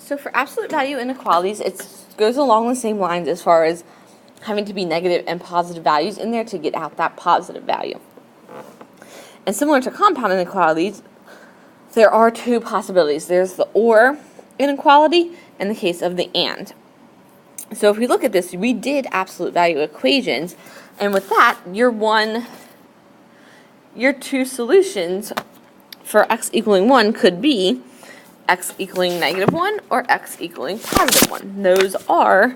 So for absolute value inequalities, it goes along the same lines as far as having to be negative and positive values in there to get out that positive value. And similar to compound inequalities, there are two possibilities. There's the or inequality in the case of the and. So if we look at this, we did absolute value equations, and with that, your two solutions for x equaling 1 could be x equaling -1 or x equaling +1. Those are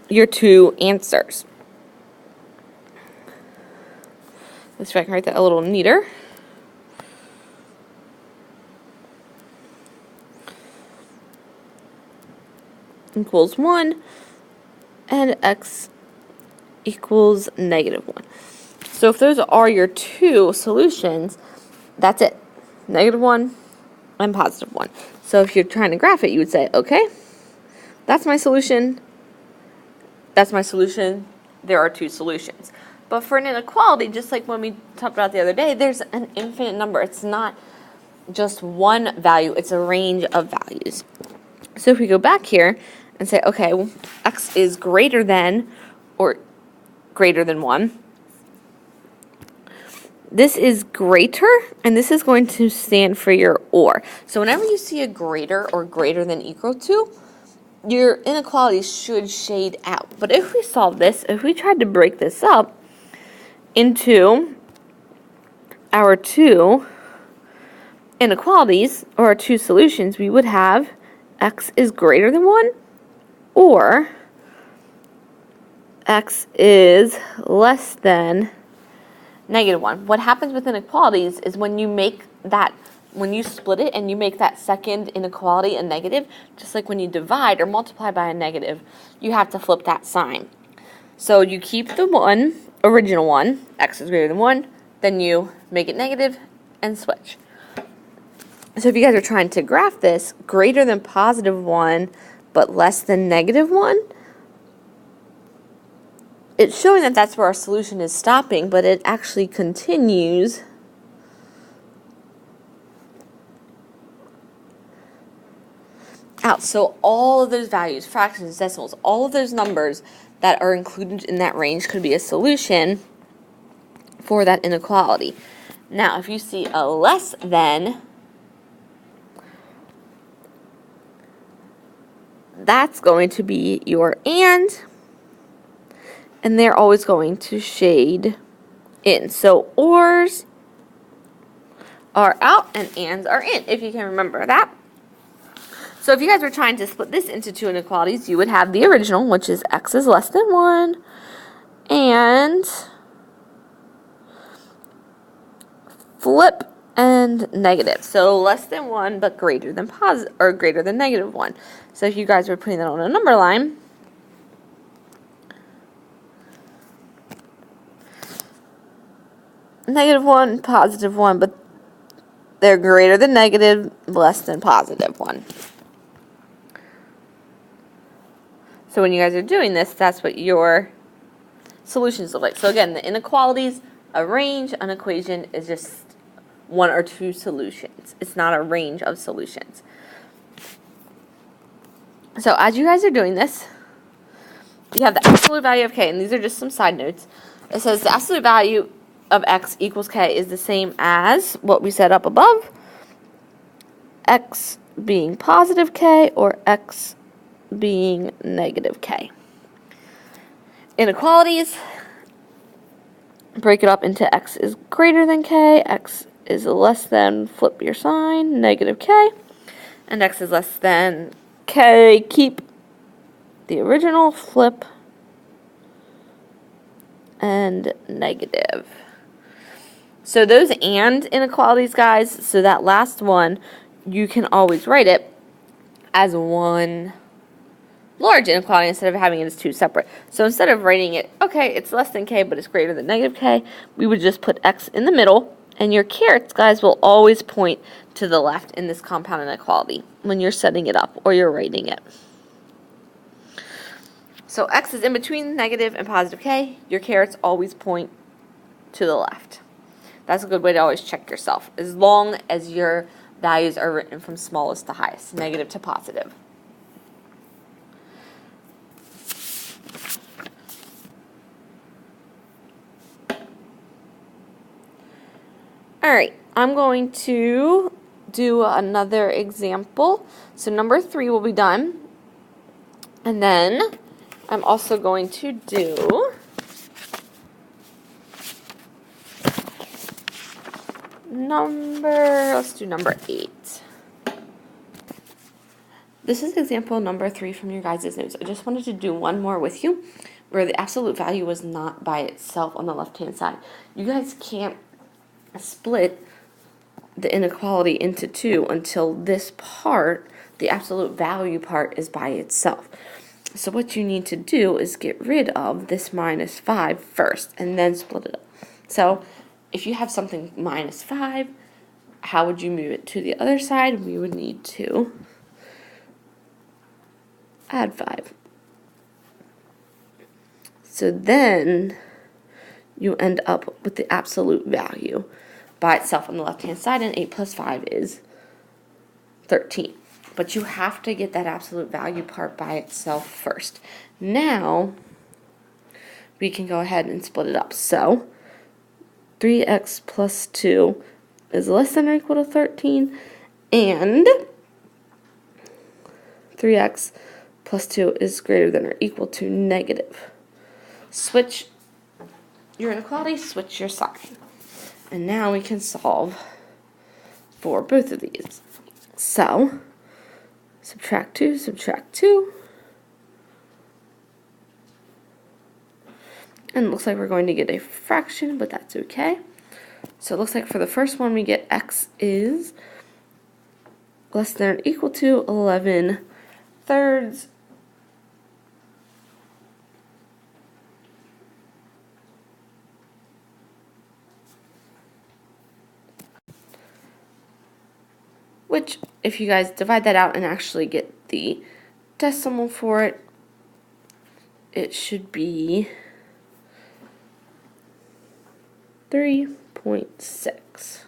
your two answers. Let's try to write that a little neater. Equals 1 and x equals -1. So if those are your two solutions, that's it. -1 and +1. So if you're trying to graph it, you would say, okay, that's my solution. That's my solution. There are two solutions. But for an inequality, just like when we talked about the other day, there's an infinite number. It's not just one value. It's a range of values. So if we go back here and say, okay, well, x is greater than or greater than 1. This is greater, and this is going to stand for your or. So whenever you see a greater or greater than equal to, your inequalities should shade out. But if we solve this, if we tried to break this up into our two inequalities, or our two solutions, we would have x is greater than 1 or x is less than -1. What happens with inequalities is when you split it and you make that second inequality a negative, just like when you divide or multiply by a negative, you have to flip that sign. So you keep the original one, x is greater than 1, then you make it negative and switch. So if you guys are trying to graph this, greater than +1 but less than -1, it's showing that that's where our solution is stopping, but it actually continues out. So all of those values, fractions, decimals, all of those numbers that are included in that range could be a solution for that inequality. Now, if you see a less than, that's going to be your and they're always going to shade in. So ors are out and ands are in, if you can remember that. So if you guys were trying to split this into two inequalities, you would have the original, which is x is less than 1, and flip and negative. So less than 1, but greater than greater than -1. So if you guys were putting that on a number line, -1, +1, but they're greater than negative, less than +1. So when you guys are doing this, that's what your solutions look like. So again, the inequalities, a range, an equation is just one or two solutions. It's not a range of solutions. So as you guys are doing this, you have the absolute value of k, and these are just some side notes. It says the absolute value of x equals k is the same as what we set up above, x being positive k or x being negative k. Inequalities, break it up into x is greater than k, x is less than, flip your sign, negative k, and x is less than k, keep the original, flip, and negative. So those and inequalities, guys, so that last one, you can always write it as one large inequality instead of having it as two separate. So instead of writing it, okay, it's less than k, but it's greater than -k, we would just put x in the middle, and your carets, guys, will always point to the left in this compound inequality when you're setting it up or you're writing it. So x is in between negative and positive k. Your carets always point to the left. That's a good way to always check yourself, as long as your values are written from smallest to highest, negative to positive. All right, I'm going to do another example. So number 3 will be done. And then I'm also going to do let's do number 8. This is example number 3 from your guys' notes. I just wanted to do one more with you where the absolute value was not by itself on the left-hand side. You guys can't split the inequality into 2 until this part, the absolute value part, is by itself. So what you need to do is get rid of this minus 5 first and then split it up. So if you have something minus 5, how would you move it to the other side? We would need to add 5. So then you end up with the absolute value by itself on the left-hand side, and 8 plus 5 is 13. But you have to get that absolute value part by itself first. Now, we can go ahead and split it up. So, 3x plus 2 is less than or equal to 13, and 3x plus 2 is greater than or equal to negative. Switch your inequality, switch your sign. And now we can solve for both of these. So, subtract 2, subtract 2. And it looks like we're going to get a fraction, but that's okay. So it looks like for the first one we get x is less than or equal to 11 thirds. Which, if you guys divide that out and actually get the decimal for it, it should be 3.6.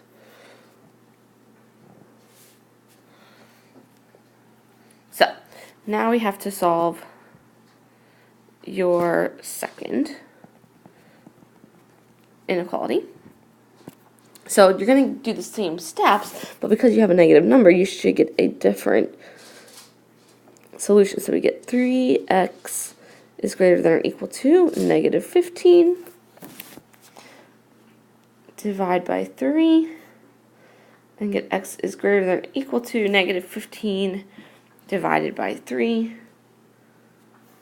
So, now we have to solve your second inequality. So you're going to do the same steps, but because you have a negative number, you should get a different solution. So we get 3x is greater than or equal to negative 15. Divide by 3. And get x is greater than or equal to negative 15 divided by 3,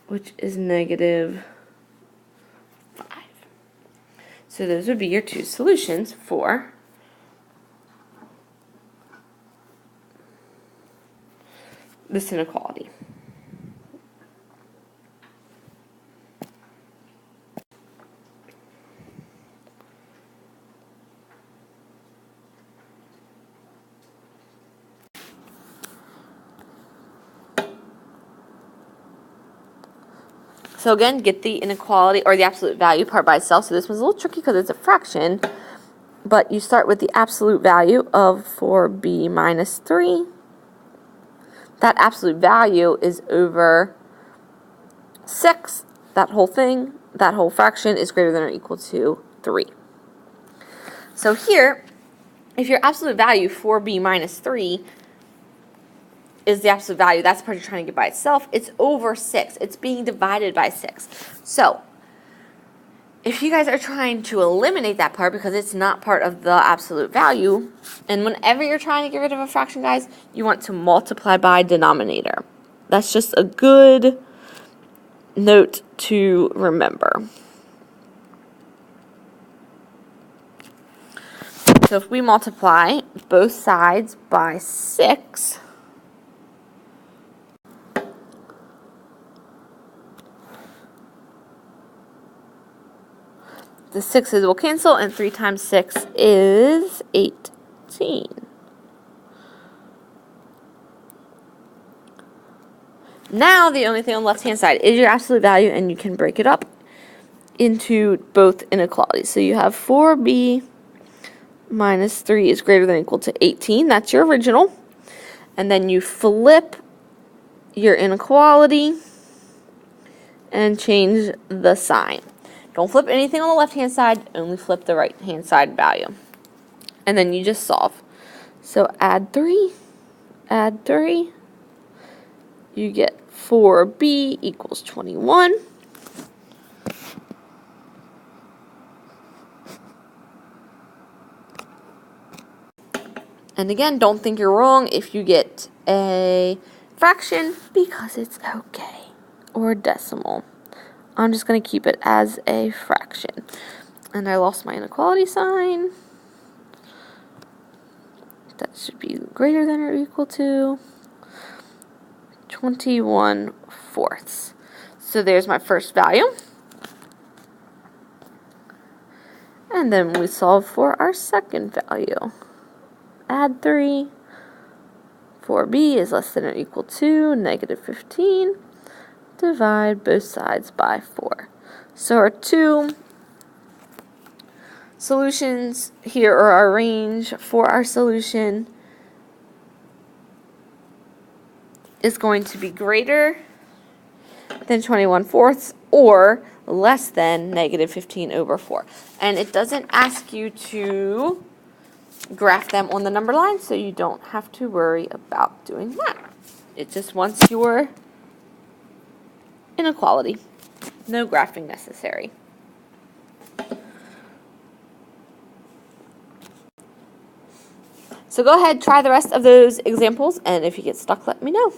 which is negative 5. So those would be your two solutions for this inequality. So again, get the inequality or the absolute value part by itself. So this one's a little tricky because it's a fraction, but you start with the absolute value of 4b minus 3. That absolute value is over 6. That whole thing, that whole fraction is greater than or equal to 3. So here, if your absolute value, 4b minus 3, is the absolute value, that's the part you're trying to get by itself, it's over 6. It's being divided by 6. So, if you guys are trying to eliminate that part because it's not part of the absolute value, and whenever you're trying to get rid of a fraction, guys, you want to multiply by denominator. That's just a good note to remember. So if we multiply both sides by 6, the 6's will cancel, and 3 times 6 is 18. Now the only thing on the left-hand side is your absolute value, and you can break it up into both inequalities. So you have 4b minus 3 is greater than or equal to 18. That's your original. And then you flip your inequality and change the sign. Don't flip anything on the left-hand side, only flip the right-hand side value. and then you just solve. So add 3, you get 4b equals 21. And again, don't think you're wrong if you get a fraction, because it's okay. Or a decimal. I'm just going to keep it as a fraction. And I lost my inequality sign. That should be greater than or equal to 21/4. So there's my first value. And then we solve for our second value. Add 3. 4b is less than or equal to -15. Divide both sides by 4. So our two solutions here, or our range for our solution, is going to be greater than 21/4 or less than -15/4. And it doesn't ask you to graph them on the number line, so you don't have to worry about doing that. It just wants your inequality. No graphing necessary. So go ahead, try the rest of those examples, and if you get stuck, let me know.